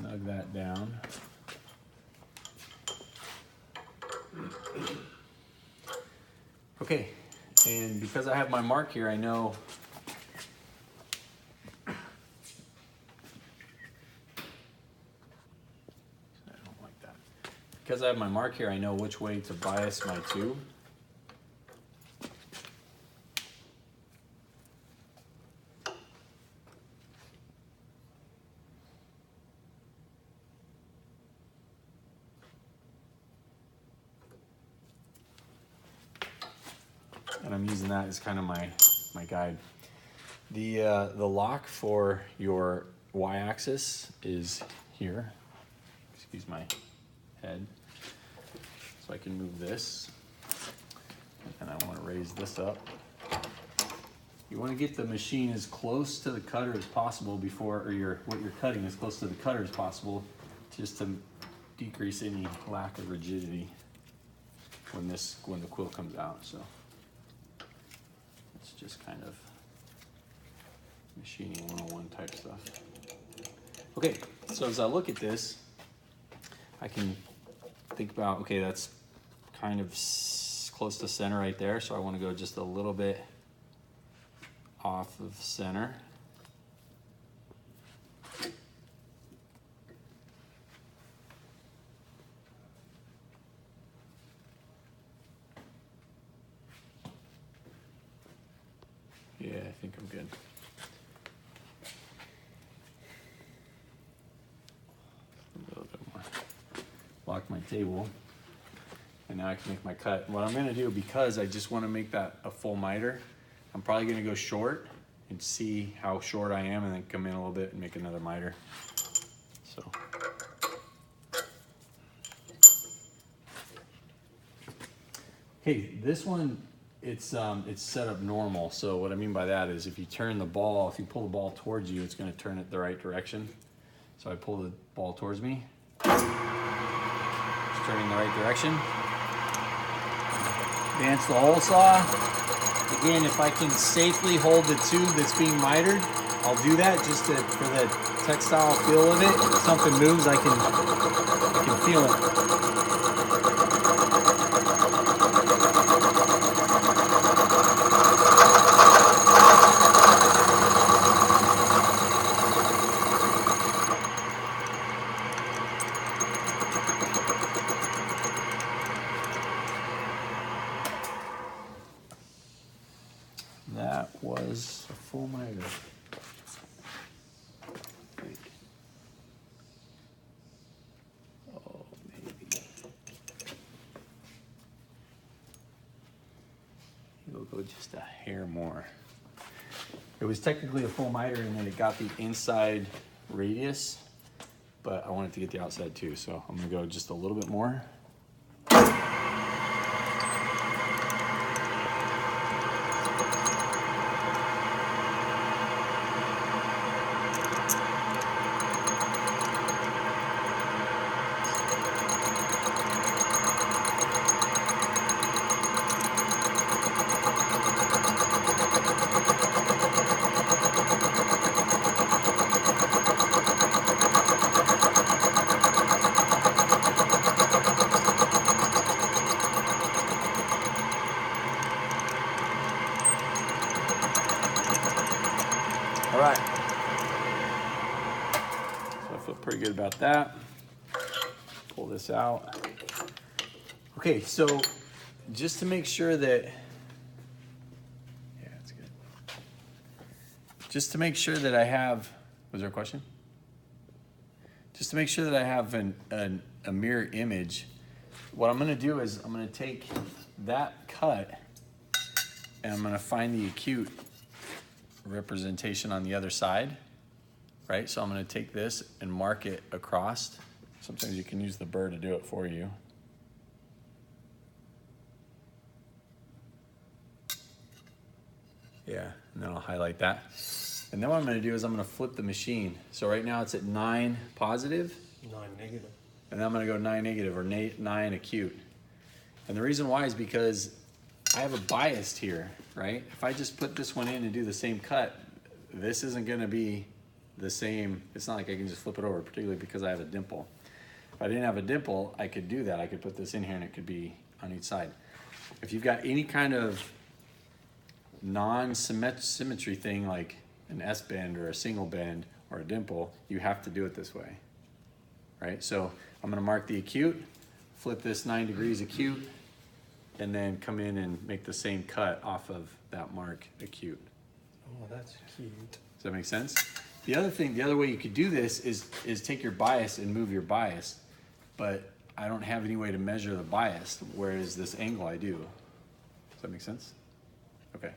snug that down. Okay, and because I have my mark here, I know because I have my mark here, I know which way to bias my tube. And I'm using that as kind of my guide. The lock for your y-axis is here. Excuse my head. So I can move this, and I want to raise this up. You want to get the machine as close to the cutter as possible before, or what you're cutting as close to the cutter as possible, just to decrease any lack of rigidity when the quill comes out. So it's just kind of machining 101 type stuff. Okay, so as I look at this, I can think about, okay, that's kind of close to center right there, so I want to go just a little bit off of center. Yeah, I think I'm good. A little bit more. Lock my table. And now I can make my cut. What I'm gonna do, because I just wanna make that a full miter, I'm probably gonna go short and see how short I am and then come in a little bit and make another miter. So. Okay, this one, it's set up normal. So what I mean by that is if you turn the ball, if you pull the ball towards you, it's gonna turn it the right direction. So I pull the ball towards me. It's turning the right direction. Advance the hole saw. Again, if I can safely hold the tube that's being mitered, I'll do that just for the textile feel of it. If something moves, I can feel it. That was a full miter. Oh, maybe. It'll go just a hair more. It was technically a full miter and then it got the inside radius, but I wanted to get the outside too, so I'm gonna go just a little bit more. All right, so I feel pretty good about that. Pull this out. Okay, so just to make sure that, yeah, it's good. Just to make sure that I have, was there a question? Just to make sure that I have a mirror image, what I'm gonna do is I'm gonna take that cut and I'm gonna find the acute representation on the other side, right? So I'm gonna take this and mark it across. Sometimes you can use the burr to do it for you. Yeah, and then I'll highlight that. And then what I'm gonna do is I'm gonna flip the machine. So right now it's at 9 positive. 9 negative. And then I'm gonna go 9 negative or 9 acute. And the reason why is because I have a bias here, right? If I just put this one in and do the same cut, this isn't gonna be the same, it's not like I can just flip it over, particularly because I have a dimple. If I didn't have a dimple, I could do that. I could put this in here and it could be on each side. If you've got any kind of non-symmetry thing like an S-bend or a single bend or a dimple, you have to do it this way, right? So I'm gonna mark the acute, flip this 9 degrees acute, and then come in and make the same cut off of that mark acute. Oh, that's cute. Does that make sense? The other way you could do this is take your bias and move your bias, but I don't have any way to measure the bias, whereas this angle I do. Does that make sense? Okay.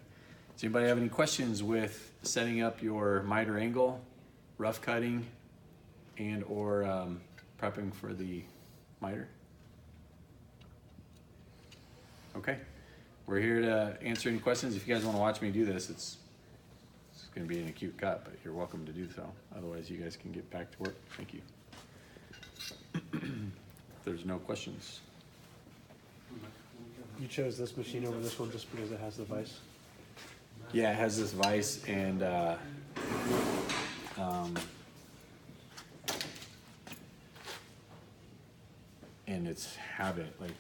Does anybody have any questions with setting up your miter angle, rough cutting, and or prepping for the miter? Okay. We're here to answer any questions. If you guys want to watch me do this, it's going to be an acute cut, but you're welcome to do so. Otherwise, you guys can get back to work. Thank you. If there's no questions. You chose this machine over this one just because it has the vise? Yeah, it has this vise and it's habit. Like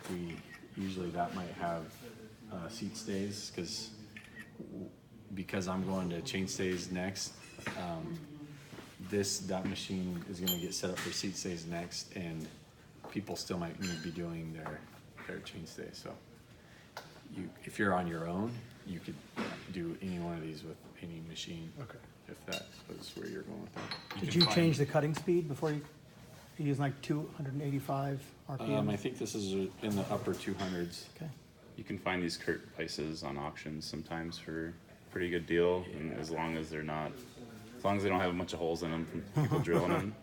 usually that might have seat stays because I'm going to chain stays next. That machine is going to get set up for seat stays next, and people still might need to be doing their chain stays. So if you're on your own, you could do any one of these with any machine. Okay. If that was where you're going with that. Did you change the cutting speed before you use like 285 RPM? I think this is in the upper 200s. Okay. You can find these Kurt vices on auctions sometimes for a pretty good deal, and as long as they don't have a bunch of holes in them from people drilling them,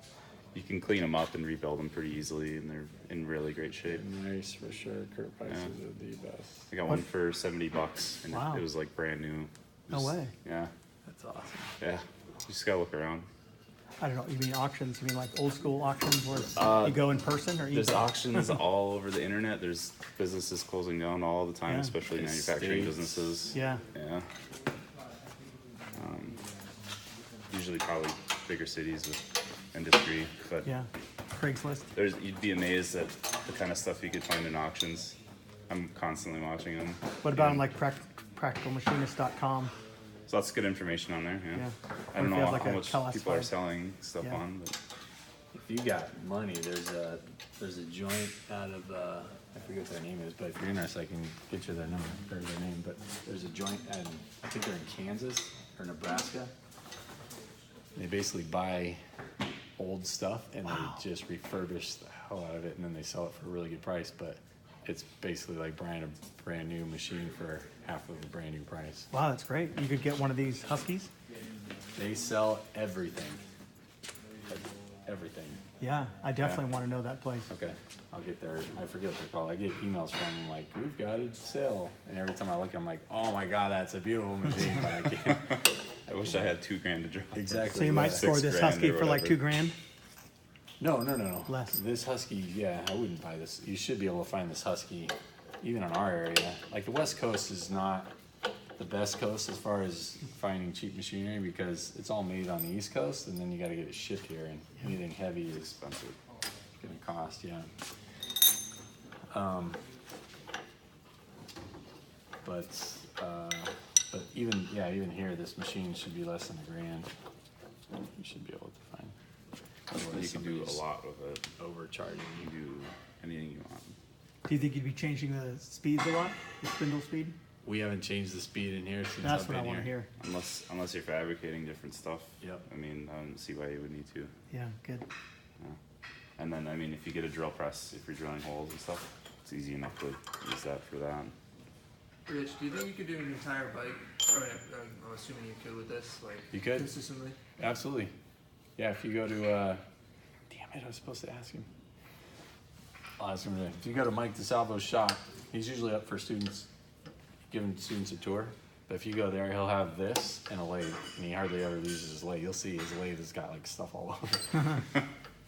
you can clean them up and rebuild them pretty easily, and they're in really great shape. Nice for sure. Kurt vices are the best. I got one for $70, and Wow. it was like brand new. No way. Yeah, That's awesome. yeah. You just gotta look around. I don't know. You mean auctions? You mean like old school auctions where you go in person, or you? There's auctions all over the internet. There's businesses closing down all the time, Yeah. especially manufacturing businesses. Yeah. Yeah. Usually probably bigger cities with industry, but Yeah. Craigslist. you'd be amazed at the kind of stuff you could find in auctions. I'm constantly watching them. What about on like practicalmachinist.com? So that's good information on there. Yeah. Yeah. I don't Or if know you have, how like, a much people are classified- selling stuff Yeah. on, but If you got money, there's a joint out of I forget what their name is, but if you're interested, I can get you their number or their name. But there's a joint, and I think they're in Kansas or Nebraska. They basically buy old stuff and they just refurbish the hell out of it, and then they sell it for a really good price. But it's basically like buying a brand new machine for half of a brand new price. Wow, that's great. You could get one of these Huskies. They sell everything. Everything. Yeah, I definitely want to know that place. Okay, I'll get there. I forget what they're called. I get emails from them like, we've got a sale. And every time I look, I'm like, oh my God, that's a beautiful machine, but I can't. I wish I had $2,000 to drop. Exactly. So you might yeah. score this $6,000 Husky or for like whatever. $2,000. No. Less. This Husky, yeah, I wouldn't buy this. You should be able to find this Husky even in our area. Like the West Coast is not the best coast as far as finding cheap machinery because it's all made on the East Coast, and then you got to get it shipped here, and anything heavy is expensive. It's gonna cost, yeah. But even here, this machine should be less than $1,000. You should be able to find. Otherwise, You can do a somebody's lot with it. overcharging You you. can do anything you want. Do you think you'd be changing the speeds a lot? The spindle speed? We haven't changed the speed in here since That's I've what I been want to here. hear. Unless you're fabricating different stuff. Yep. I mean, I don't see why you would need to. Yeah, good. And then, I mean, if you get a drill press, if you're drilling holes and stuff, it's easy enough to use that for that. Rich, do you think you could do an entire bike? I mean, I'm assuming you could with this, like You could. consistently. Absolutely. Yeah, if you go to, damn it, I was supposed to ask him. I'll ask him today. If you go to Mike DeSalvo's shop, he's usually up for students, giving students a tour. But if you go there, he'll have this and a lathe, and he hardly ever uses his lathe. You'll see his lathe has got like stuff all over it.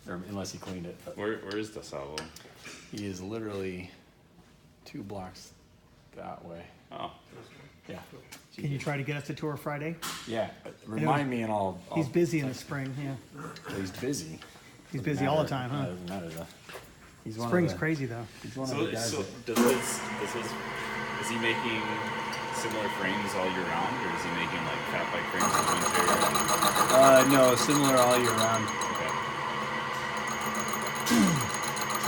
Or unless he cleaned it. But Where is the salvo? he is literally 2 blocks that way. Oh, Yeah. Can you try to get us a tour Friday? Yeah, remind me and I'll. He's busy in the spring, yeah. He's busy. He's busy all the time, huh? Doesn't matter though. He's one Spring's of the, crazy though. He's one of So, the guys so that, is he making similar frames all year round, or is he making like fat bike frames in winter? no, similar all year round. Okay.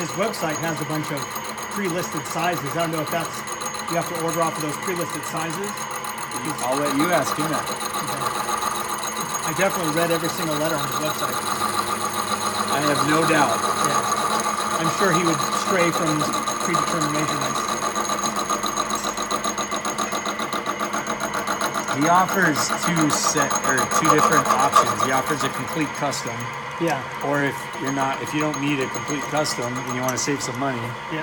His website has a bunch of pre-listed sizes. I don't know if that's, you have to order off of those pre-listed sizes. I'll let you ask him that. I definitely read every single letter on his website. I have no doubt. Yeah. I'm sure he would stray from his predetermined measurements. He offers two different options. He offers a complete custom, Yeah, or if you don't need a complete custom and you want to save some money, yeah.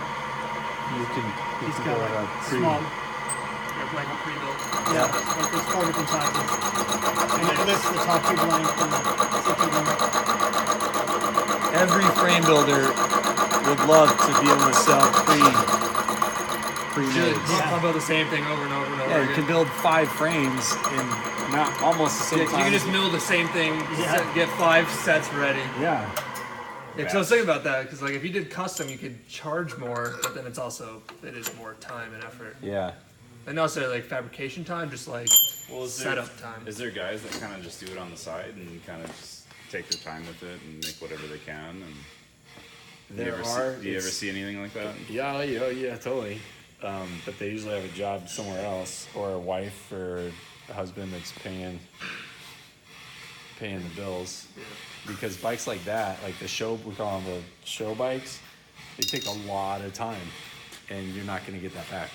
you can He's go got with a like pre- small, Like a pre-built. yeah, like there's 4 different sizes. And it lists the top tube length and the tube length. Every frame builder would love to be able to sell pre-made. Should Yeah. talk about the same thing over and over and over Yeah, you again. can build 5 frames in not almost the same You time. can just mill the same thing, Yeah. get 5 sets ready. Yeah. Yeah, 'cause I was thinking about that, because like if you did custom, you could charge more, but then it is more time and effort. Yeah. And not necessarily like fabrication time, just like Well, setup time. Is there guys that kind of just do it on the side and kind of just take their time with it and make whatever they can? And do you ever see anything like that? Yeah, totally. But they usually have a job somewhere else, or a wife or a husband that's paying the bills. Because bikes like that, like we call them the show bikes, they take a lot of time, and you're not going to get that back.